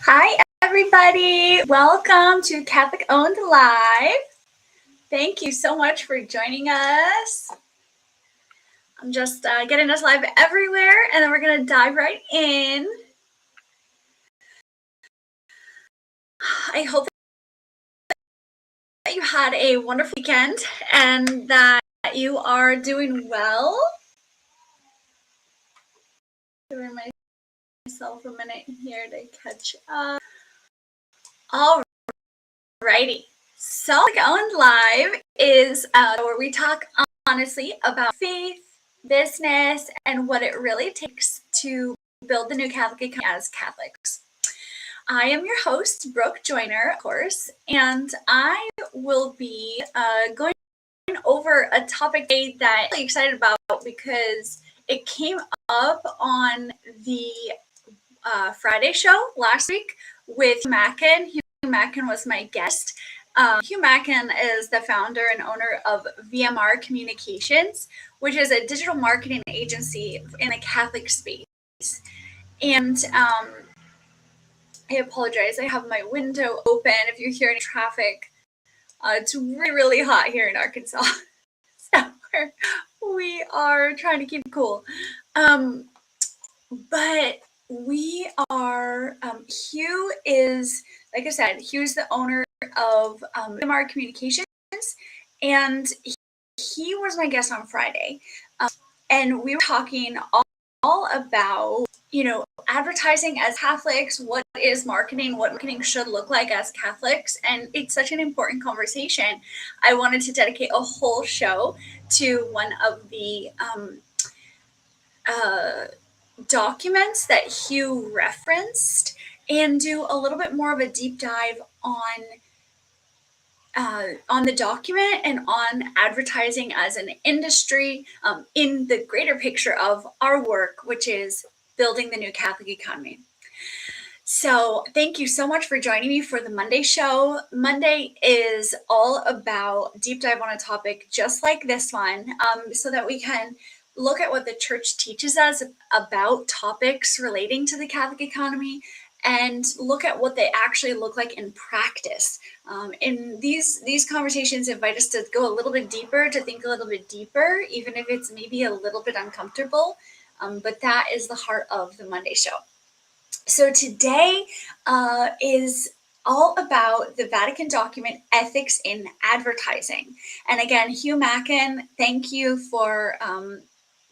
Hi, everybody. Welcome to Catholic Owned Live. Thank you so much for joining us. I'm just getting us live everywhere, and then we're going to dive right in. I hope that you had a wonderful weekend and that you are doing well. Giving myself a minute here to catch up. All righty. So, Catholic Owned Live is where we talk honestly about faith, business, and what it really takes to build the new Catholic economy as Catholics. I am your host, Brooke Joyner, of course, and I will be going over a topic that I'm really excited about because it came up on the Friday show last week with Hugh Mackin. Hugh Mackin was my guest. Hugh Mackin is the founder and owner of VMR Communications, which is a digital marketing agency in the Catholic space. And I apologize, I have my window open. If you hear any traffic, it's really, really hot here in Arkansas. So we are trying to keep it cool. But we are, Hugh is, like I said, Hugh's the owner of VMR Communications, and he was my guest on Friday. And we were talking all about, advertising as Catholics, what is marketing, what marketing should look like as Catholics. And it's such an important conversation. I wanted to dedicate a whole show to one of the documents that Hugh referenced and do a little bit more of a deep dive on the document and on advertising as an industry in the greater picture of our work, which is building the new Catholic economy. So thank you so much for joining me for the Monday show. Monday is all about deep dive on a topic just like this one, so that we can look at what the church teaches us about topics relating to the Catholic economy and look at what they actually look like in practice. And these conversations invite us to go a little bit deeper, to think a little bit deeper, even if it's maybe a little bit uncomfortable. But that is the heart of the Monday show. So today is all about the Vatican document, Ethics in Advertising. And again, Hugh Mackin, thank you for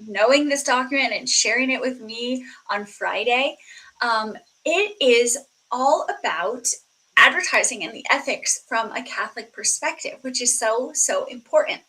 knowing this document and sharing it with me on Friday. It is all about advertising and the ethics from a Catholic perspective, which is so, so important.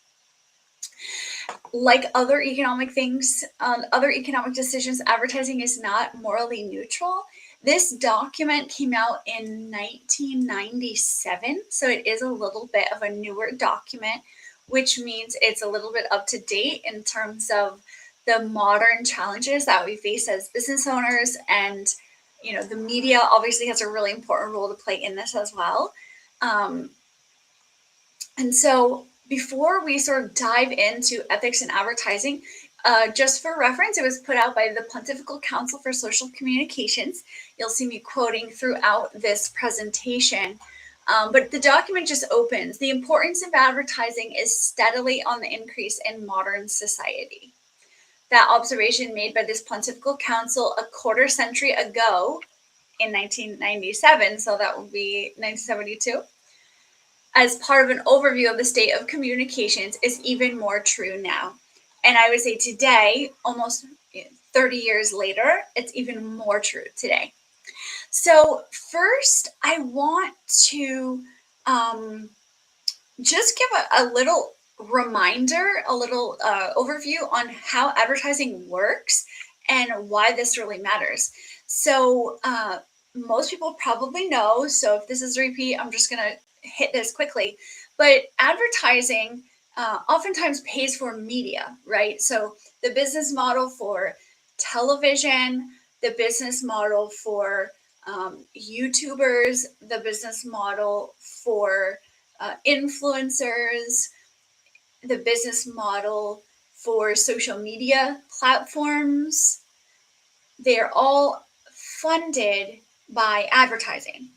Like other economic things, other economic decisions, advertising is not morally neutral. This document came out in 1997, so it is a little bit of a newer document, which means it's a little bit up to date in terms of the modern challenges that we face as business owners. And, the media obviously has a really important role to play in this as well. And so before we sort of dive into ethics in advertising, just for reference, it was put out by the Pontifical Council for Social Communications. You'll see me quoting throughout this presentation. But the document just opens. The importance of advertising is steadily on the increase in modern society. That observation made by this Pontifical Council a quarter century ago in 1997, so that would be 1972, as part of an overview of the state of communications is even more true now. And I would say today, almost 30 years later, it's even more true today. So first, I want to just give a little reminder, a little overview on how advertising works and why this really matters. So most people probably know, so if this is a repeat, I'm just going to hit this quickly. But advertising oftentimes pays for media, right? So the business model for television, the business model for YouTubers, the business model for influencers, the business model for social media platforms, they're all funded by advertising.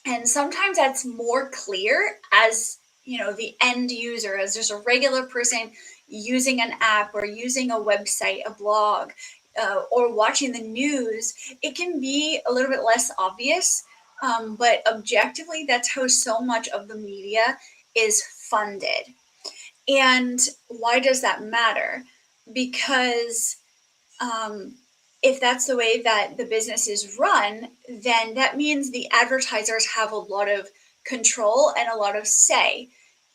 And sometimes that's more clear as, the end user, as just a regular person using an app or using a website, a blog, or watching the news. It can be a little bit less obvious, but objectively, that's how so much of the media is funded. And why does that matter? Because um, if that's the way that the business is run, then that means the advertisers have a lot of control and a lot of say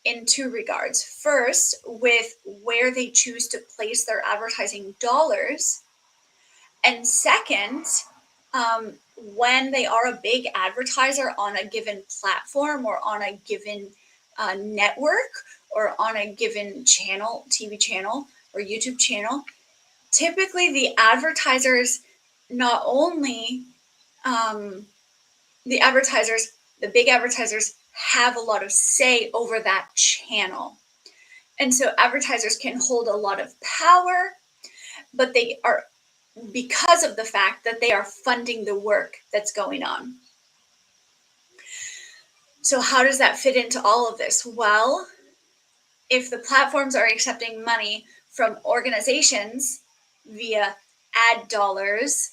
in two regards. First, with where they choose to place their advertising dollars. And second, when they are a big advertiser on a given platform or on a given network or on a given channel, TV channel or YouTube channel, typically the advertisers not only the advertisers, the big advertisers have a lot of say over that channel. And so advertisers can hold a lot of power, but they are, because of the fact that they are funding the work that's going on. So how does that fit into all of this? Well, if the platforms are accepting money from organizations via ad dollars,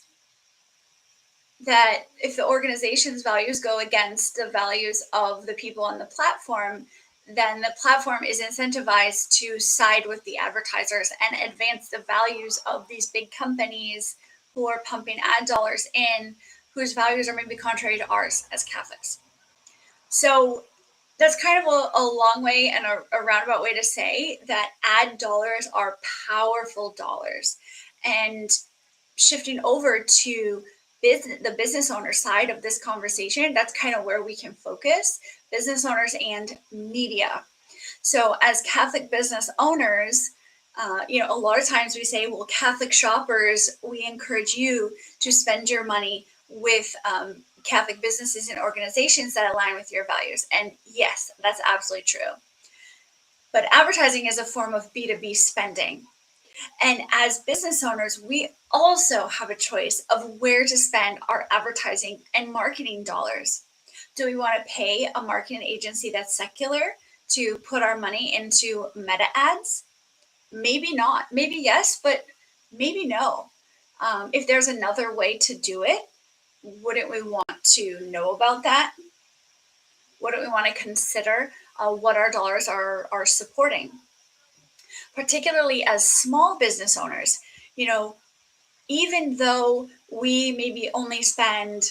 that if the organization's values go against the values of the people on the platform, then the platform is incentivized to side with the advertisers and advance the values of these big companies who are pumping ad dollars in, whose values are maybe contrary to ours as Catholics. So that's kind of a long way and a roundabout way to say that ad dollars are powerful dollars. And shifting over to the business owner side of this conversation, that's kind of where we can focus, business owners and media. So as Catholic business owners, a lot of times we say, well, Catholic shoppers, we encourage you to spend your money with Catholic businesses and organizations that align with your values. And yes, that's absolutely true. But advertising is a form of B2B spending. And as business owners, we also have a choice of where to spend our advertising and marketing dollars. Do we want to pay a marketing agency that's secular to put our money into meta ads? Maybe not. Maybe yes, but maybe no. If there's another way to do it, wouldn't we want to know about that? Wouldn't we want to consider what our dollars are supporting? Particularly as small business owners, even though we maybe only spend,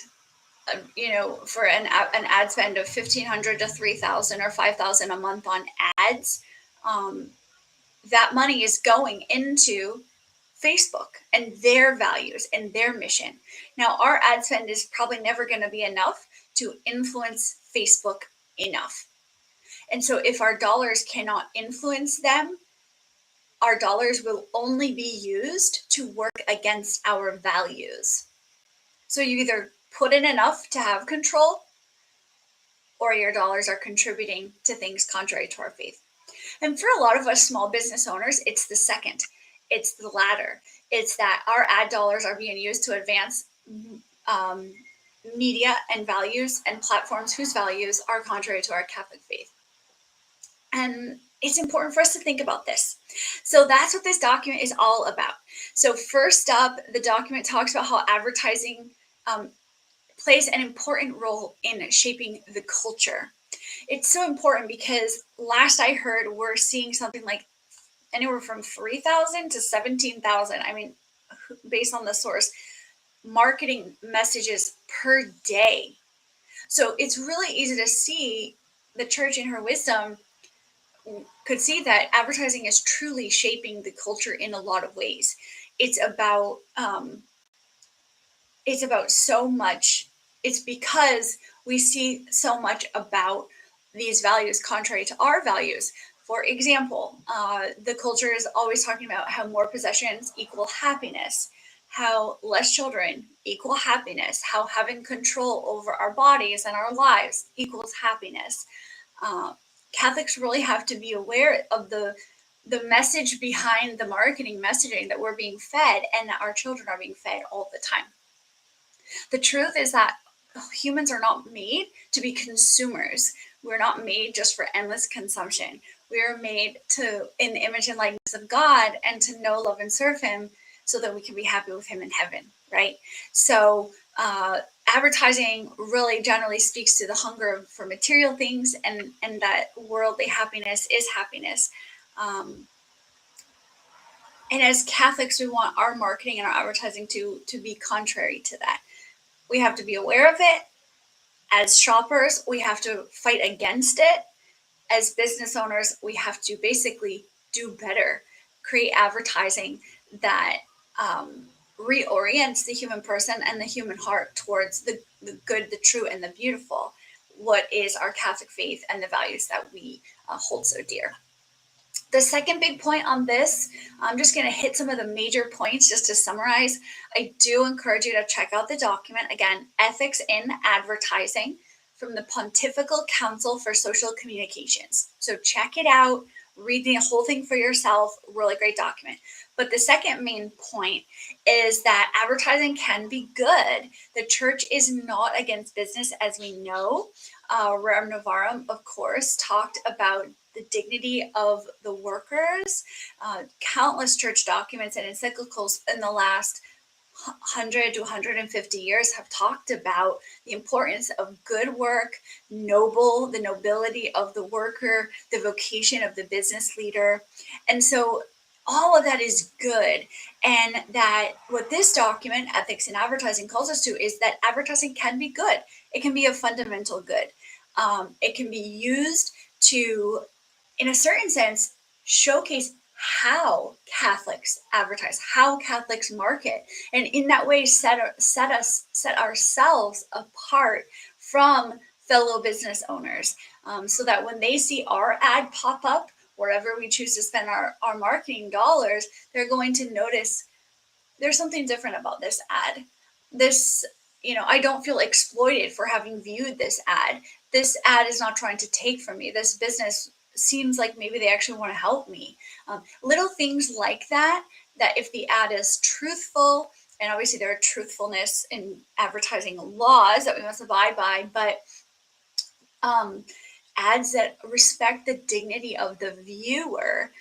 for an ad spend of $1,500 to $3,000 or $5,000 a month on ads, that money is going into Facebook and their values and their mission. Now, our ad spend is probably never going to be enough to influence Facebook enough. And so if our dollars cannot influence them, our dollars will only be used to work against our values. So you either put in enough to have control, or your dollars are contributing to things contrary to our faith. And for a lot of us small business owners, it's the second. It's the latter. It's that our ad dollars are being used to advance media and values and platforms whose values are contrary to our Catholic faith. And it's important for us to think about this. So that's what this document is all about. So first up, the document talks about how advertising plays an important role in shaping the culture. It's so important because last I heard, we're seeing something like anywhere from 3,000 to 17,000. I mean, based on the source, marketing messages per day. So it's really easy to see the church in her wisdom could see that advertising is truly shaping the culture in a lot of ways. It's about so much. It's because we see so much about these values contrary to our values. For example, the culture is always talking about how more possessions equal happiness, how less children equal happiness, how having control over our bodies and our lives equals happiness. Catholics really have to be aware of the message behind the marketing messaging that we're being fed and that our children are being fed all the time. The truth is that humans are not made to be consumers. We're not made just for endless consumption. We are made to, in the image and likeness of God, and to know, love, and serve Him so that we can be happy with Him in heaven, right? So, advertising really generally speaks to the hunger for material things, and that worldly happiness is happiness. Um, and as Catholics, we want our marketing and our advertising to be contrary to that. We have to be aware of it. As shoppers, we have to fight against it. As business owners, we have to basically do better, create advertising that reorients the human person and the human heart towards the good, the true, and the beautiful. What is our Catholic faith and the values that we hold so dear. The second big point on this, I'm just going to hit some of the major points just to summarize. I do encourage you to check out the document. Again, Ethics in Advertising from the Pontifical Council for Social Communications. So check it out, read the whole thing for yourself. Really great document. But the second main point is that advertising can be good. The church is not against business, as we know. Rerum Novarum, of course, talked about the dignity of the workers. Countless church documents and encyclicals in the last 100 to 150 years have talked about the importance of good work, the nobility of the worker, the vocation of the business leader. And so all of that is good. And that what this document, Ethics in Advertising, calls us to is that advertising can be good. It can be a fundamental good. It can be used to, in a certain sense, showcase how Catholics advertise, how Catholics market, and in that way set ourselves apart from fellow business owners, so that when they see our ad pop up wherever we choose to spend our marketing dollars, they're going to notice there's something different about this ad. This, I don't feel exploited for having viewed this ad. This ad is not trying to take from me. This business seems like maybe they actually want to help me. Little things like that, that if the ad is truthful, and obviously there are truthfulness in advertising laws that we must abide by, but ads that respect the dignity of the viewer,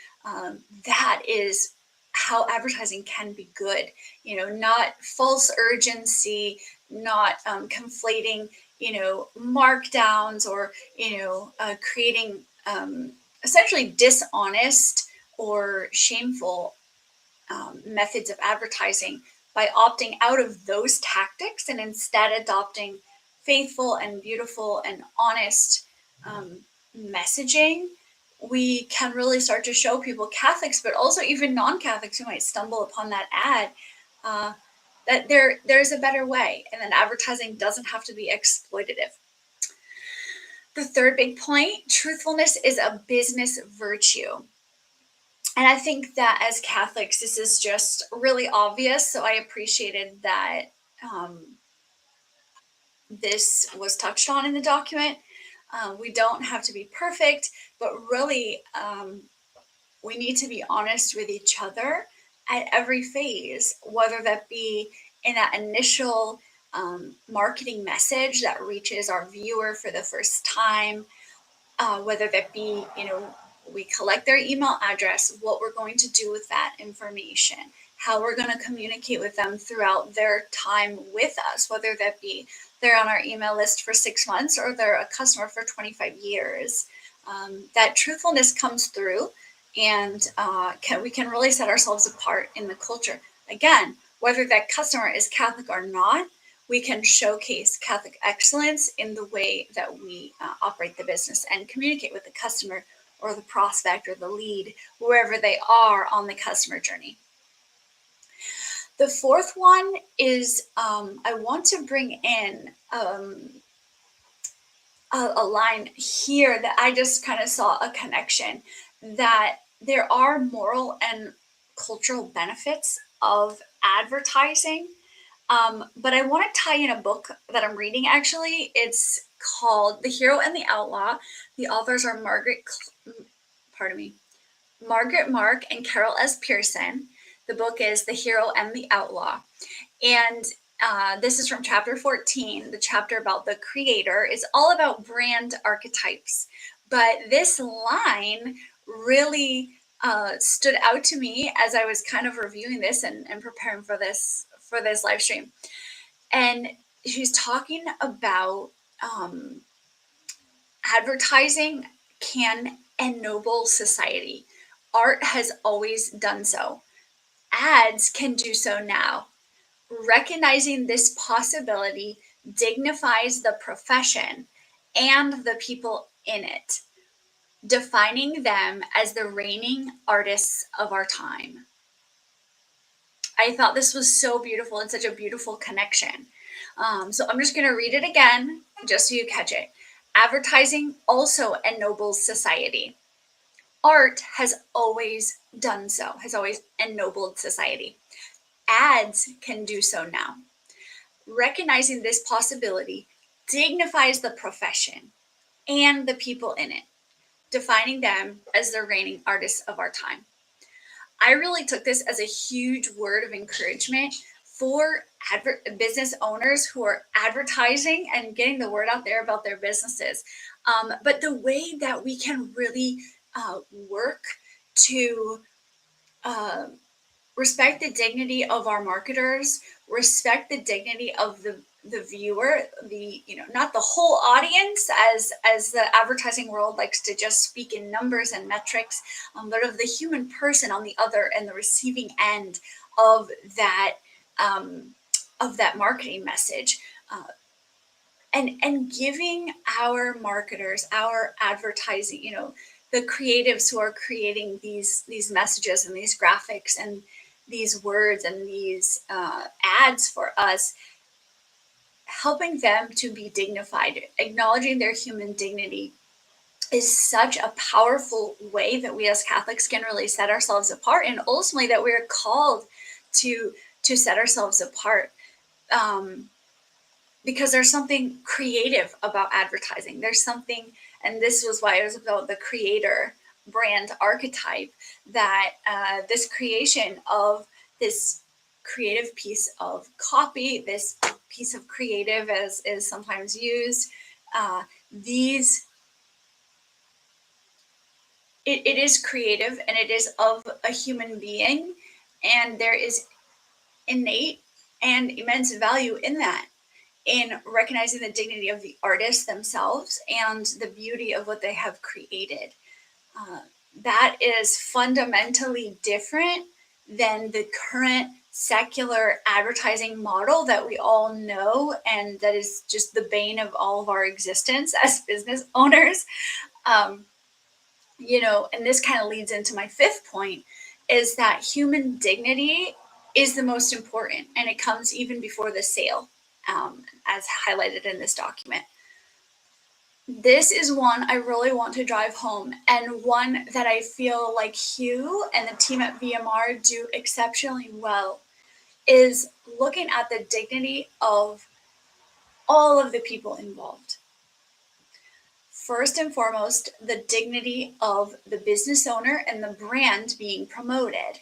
that is how advertising can be good. Not false urgency, not conflating, markdowns, or, creating essentially dishonest or shameful methods of advertising, by opting out of those tactics and instead adopting faithful and beautiful and honest messaging. We can really start to show people, Catholics, but also even non-Catholics who might stumble upon that ad, that there's a better way, and that advertising doesn't have to be exploitative. The third big point, truthfulness is a business virtue. And I think that as Catholics, this is just really obvious. So I appreciated that this was touched on in the document. We don't have to be perfect, but really, we need to be honest with each other at every phase, whether that be in that initial marketing message that reaches our viewer for the first time, whether that be, we collect their email address, what we're going to do with that information, how we're going to communicate with them throughout their time with us, whether that be they're on our email list for 6 months or they're a customer for 25 years. That truthfulness comes through, and we can really set ourselves apart in the culture. Again, whether that customer is Catholic or not, we can showcase Catholic excellence in the way that we operate the business and communicate with the customer or the prospect or the lead, wherever they are on the customer journey. The fourth one is, I want to bring in a line here that I just kind of saw a connection, that there are moral and cultural benefits of advertising. But I want to tie in a book that I'm reading, actually. It's called The Hero and the Outlaw. The authors are Margaret Mark and Carol S. Pearson. The book is The Hero and the Outlaw. And This is from chapter 14. The chapter about the creator is all about brand archetypes. But this line really stood out to me as I was kind of reviewing this and preparing for this live stream. And she's talking about advertising can ennoble society. Art has always done so. Ads can do so now. Recognizing this possibility dignifies the profession and the people in it, defining them as the reigning artists of our time. I thought this was so beautiful and such a beautiful connection. So I'm just going to read it again just so you catch it. Advertising also ennobles society. Art has always done so, has always ennobled society. Ads can do so now. Recognizing this possibility dignifies the profession and the people in it, defining them as the reigning artists of our time. I really took this as a huge word of encouragement for business owners who are advertising and getting the word out there about their businesses. But the way that we can really work to respect the dignity of our marketers, respect the dignity of the viewer, not the whole audience as the advertising world likes to just speak in numbers and metrics, but of the human person on the other and the receiving end of that marketing message. And giving our marketers, our advertising, the creatives who are creating these messages and these graphics and these words and these ads for us, helping them to be dignified, acknowledging their human dignity is such a powerful way that we as Catholics can really set ourselves apart, and ultimately that we're called to set ourselves apart. Because there's something creative about advertising. There's something, and this was why it was about the creator brand archetype, that this creation of this creative piece of copy, this piece of creative as is sometimes used, these it is creative and it is of a human being, and there is innate and immense value in that, in recognizing the dignity of the artists themselves and the beauty of what they have created. That is fundamentally different than the current secular advertising model that we all know, and that is just the bane of all of our existence as business owners. And this kind of leads into my fifth point, is that human dignity is the most important, and it comes even before the sale, as highlighted in this document. This is one I really want to drive home, and one that I feel like Hugh and the team at VMR do exceptionally well, is looking at the dignity of all of the people involved. First and foremost, the dignity of the business owner and the brand being promoted.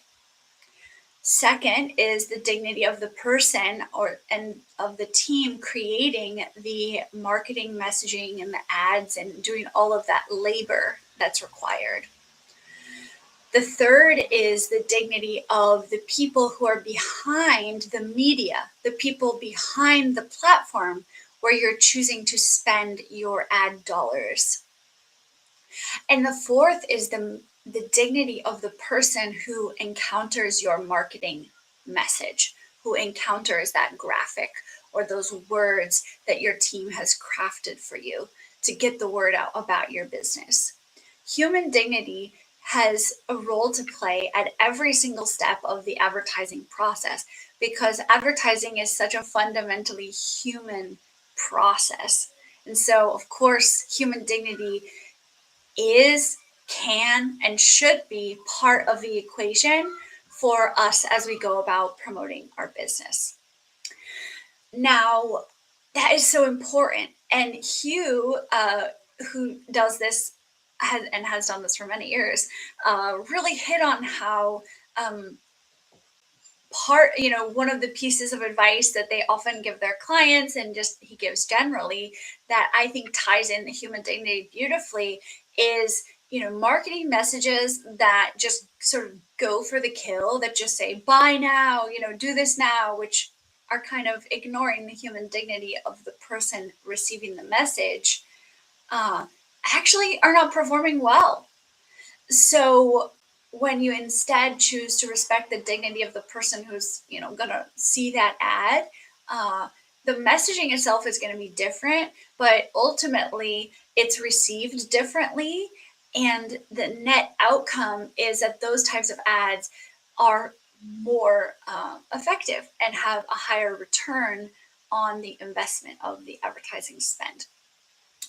Second is the dignity of the person and of the team creating the marketing messaging and the ads and doing all of that labor that's required. The third is the dignity of the people who are behind the media, the people behind the platform where you're choosing to spend your ad dollars. And the fourth is the dignity of the person who encounters your marketing message, who encounters that graphic or those words that your team has crafted for you to get the word out about your business. Human dignity has a role to play at every single step of the advertising process, because advertising is such a fundamentally human process. And so, of course, human dignity is, can, and should be part of the equation for us as we go about promoting our business. Now, that is so important. And Hugh, who does this has done this for many years, really hit on how one of the pieces of advice that they often give their clients, and just he gives generally, that I think ties in the human dignity beautifully, is marketing messages that just sort of go for the kill, that just say buy now, do this now, which are kind of ignoring the human dignity of the person receiving the message, uh, actually are not performing well. So when you instead choose to respect the dignity of the person who's, gonna see that ad, uh, the messaging itself is going to be different, but ultimately it's received differently. And the net outcome is that those types of ads are more effective and have a higher return on the investment of the advertising spend.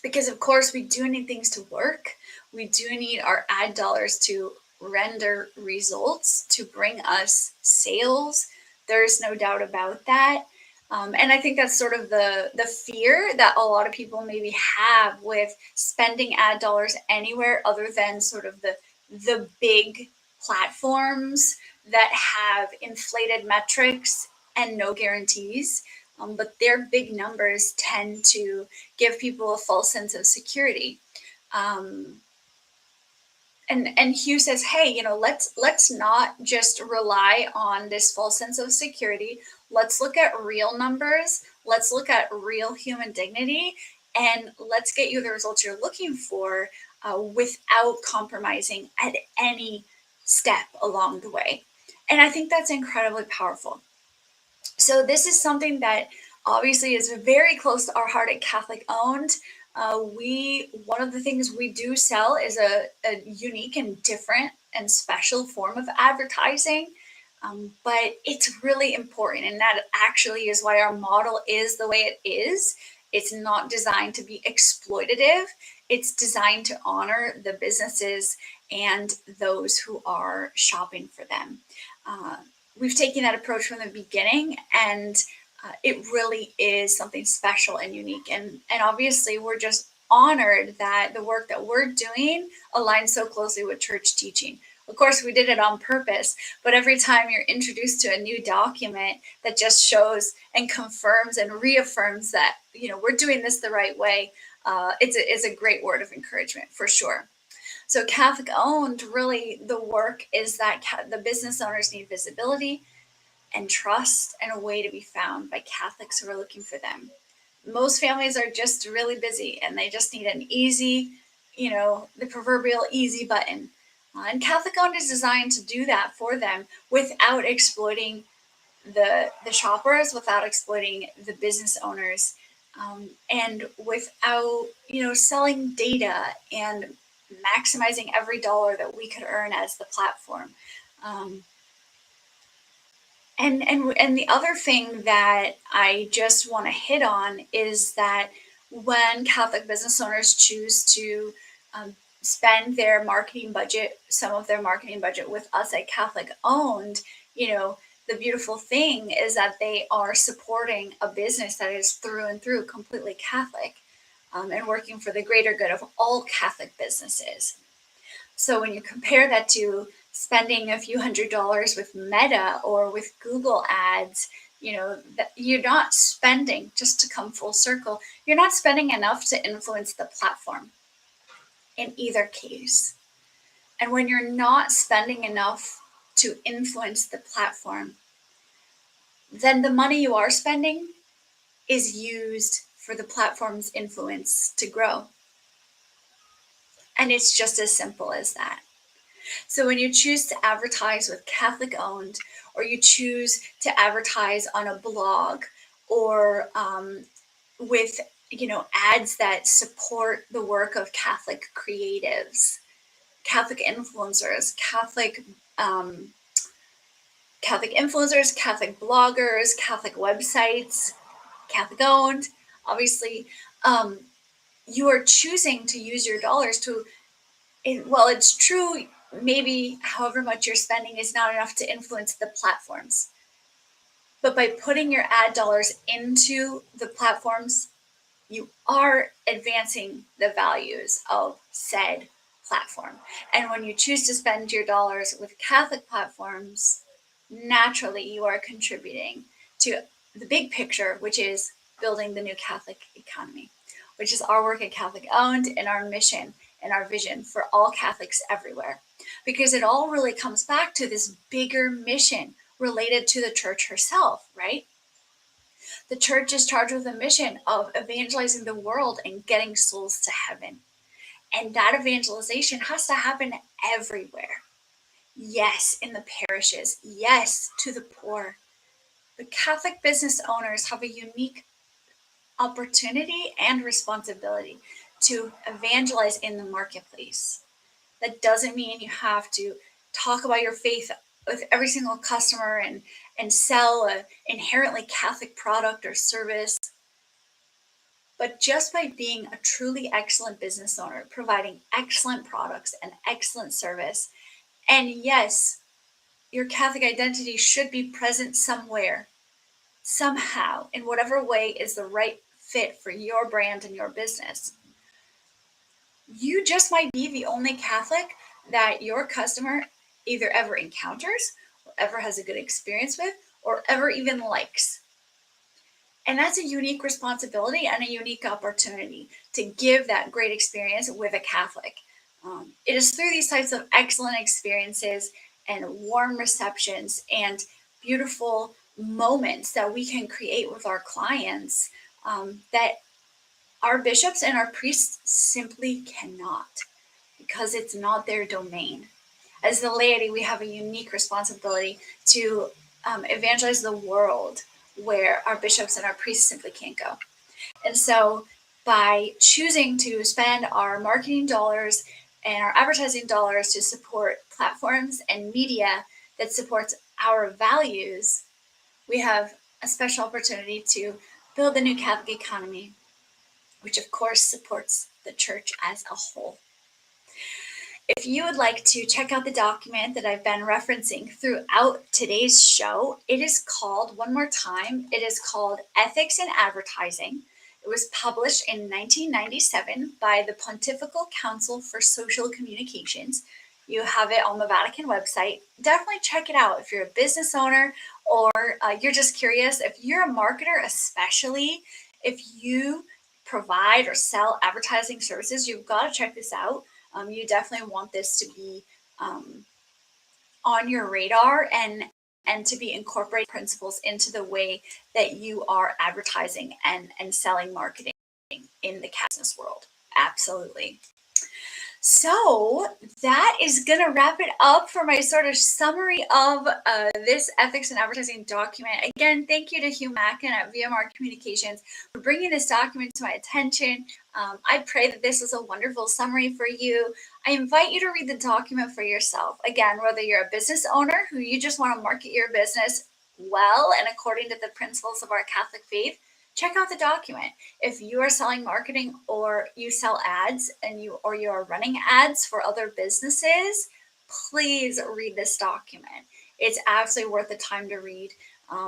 Because of course we do need things to work. We do need our ad dollars to render results, to bring us sales. There's no doubt about that. And I think that's sort of the fear that a lot of people maybe have with spending ad dollars anywhere other than sort of the big platforms that have inflated metrics and no guarantees. But their big numbers tend to give people a false sense of security. Um, and Hugh says, hey, let's not just rely on this false sense of security. Let's look at real numbers. Let's look at real human dignity, and let's get you the results you're looking for without compromising at any step along the way. And I think that's incredibly powerful. So this is something that obviously is very close to our heart at Catholic Owned. We One of the things we do sell is a unique and different and special form of advertising. But it's really important, and that actually is why our model is the way it is. It's not designed to be exploitative. It's designed to honor the businesses and those who are shopping for them. Uh, we've taken that approach from the beginning, and it really is something special and unique. And obviously, we're just honored that the work that we're doing aligns so closely with church teaching. Of course, we did it on purpose, but every time you're introduced to a new document that just shows and confirms and reaffirms that we're doing this the right way, it's a great word of encouragement for sure. So Catholic Owned, really the work is that the business owners need visibility and trust and a way to be found by Catholics who are looking for them. Most families are just really busy and they just need an easy, the proverbial easy button. And Catholic Owned is designed to do that for them without exploiting the shoppers, without exploiting the business owners, and without selling data and maximizing every dollar that we could earn as the platform. Um, and the other thing that I just want to hit on is that when Catholic business owners choose to spend their marketing budget, some of their marketing budget with us at Catholic Owned, the beautiful thing is that they are supporting a business that is through and through completely Catholic, and working for the greater good of all Catholic businesses. So when you compare that to spending a few $100s with Meta or with Google ads, that you're not spending, just to come full circle, you're not spending enough to influence the platform in either case. And when you're not spending enough to influence the platform, then the money you are spending is used for the platform's influence to grow. And it's just as simple as that. So when you choose to advertise with Catholic Owned, or you choose to advertise on a blog, or with ads that support the work of Catholic creatives, Catholic influencers, Catholic influencers, Catholic bloggers, Catholic websites, Catholic Owned, obviously, you are choosing to use your dollars to. Well, it's true, maybe however much you're spending is not enough to influence the platforms. But by putting your ad dollars into the platforms, you are advancing the values of said platform. And when you choose to spend your dollars with Catholic platforms, naturally you are contributing to the big picture, which is building the new Catholic economy, which is our work at Catholic Owned and our mission and our vision for all Catholics everywhere. Because it all really comes back to this bigger mission related to the church herself, right? The church is charged with a mission of evangelizing the world and getting souls to heaven. And that evangelization has to happen everywhere. Yes, in the parishes. Yes, to the poor. But Catholic business owners have a unique opportunity and responsibility to evangelize in the marketplace. That doesn't mean you have to talk about your faith with every single customer and sell an inherently Catholic product or service. But just by being a truly excellent business owner, providing excellent products and excellent service, and yes, your Catholic identity should be present somewhere, somehow, in whatever way is the right fit for your brand and your business. You just might be the only Catholic that your customer either ever encounters, or ever has a good experience with, or ever even likes. And that's a unique responsibility and a unique opportunity to give that great experience with a Catholic. It is through these types of excellent experiences and warm receptions and beautiful moments that we can create with our clients that our bishops and our priests simply cannot, because it's not their domain. As the laity, we have a unique responsibility to evangelize the world where our bishops and our priests simply can't go. And so by choosing to spend our marketing dollars and our advertising dollars to support platforms and media that supports our values, we have a special opportunity to build the new Catholic economy, which of course supports the church as a whole. If you would like to check out the document that I've been referencing throughout today's show, it is called, one more time, it is called Ethics in Advertising. It was published in 1997 by the Pontifical Council for Social Communications. You have it on the Vatican website. Definitely check it out if you're a business owner or you're just curious. If you're a marketer, especially if you provide or sell advertising services, you've got to check this out. You definitely want this to be on your radar and to be incorporating principles into the way that you are advertising and selling marketing in the business world. Absolutely. So that is going to wrap it up for my sort of summary of this ethics and advertising document. Again, thank you to Hugh Mackin at VMR Communications for bringing this document to my attention. I pray that this is a wonderful summary for you. I invite you to read the document for yourself. Again, whether you're a business owner who you just want to market your business well and according to the principles of our Catholic faith, check out the document. If you are selling marketing or you sell ads and you are running ads for other businesses, please read this document. It's absolutely worth the time to read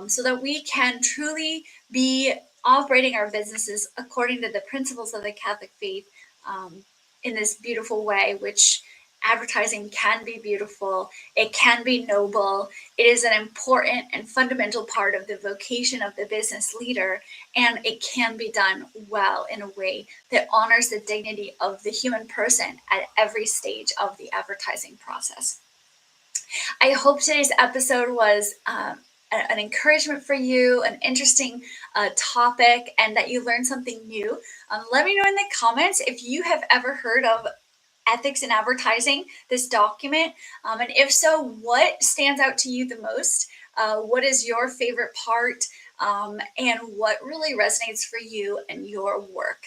so that we can truly be operating our businesses according to the principles of the Catholic faith in this beautiful way, which advertising can be beautiful. It can be noble. It is an important and fundamental part of the vocation of the business leader, and it can be done well in a way that honors the dignity of the human person at every stage of the advertising process. I hope today's episode was an encouragement for you, an interesting topic, and that you learned something new. Let me know in the comments if you have ever heard of Ethics in Advertising, this document, and if so, what stands out to you the most? What is your favorite part, and what really resonates for you and your work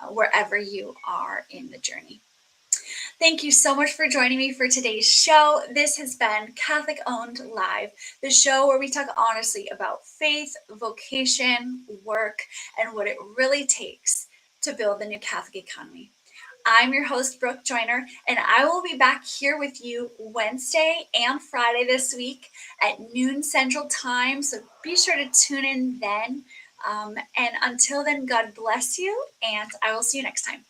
wherever you are in the journey? Thank you so much for joining me for today's show. This has been Catholic Owned Live, the show where we talk honestly about faith, vocation, work, and what it really takes to build the new Catholic economy. I'm your host, Brooke Joyner, and I will be back here with you Wednesday and Friday this week at noon Central Time, so be sure to tune in then. And until then, God bless you, and I will see you next time.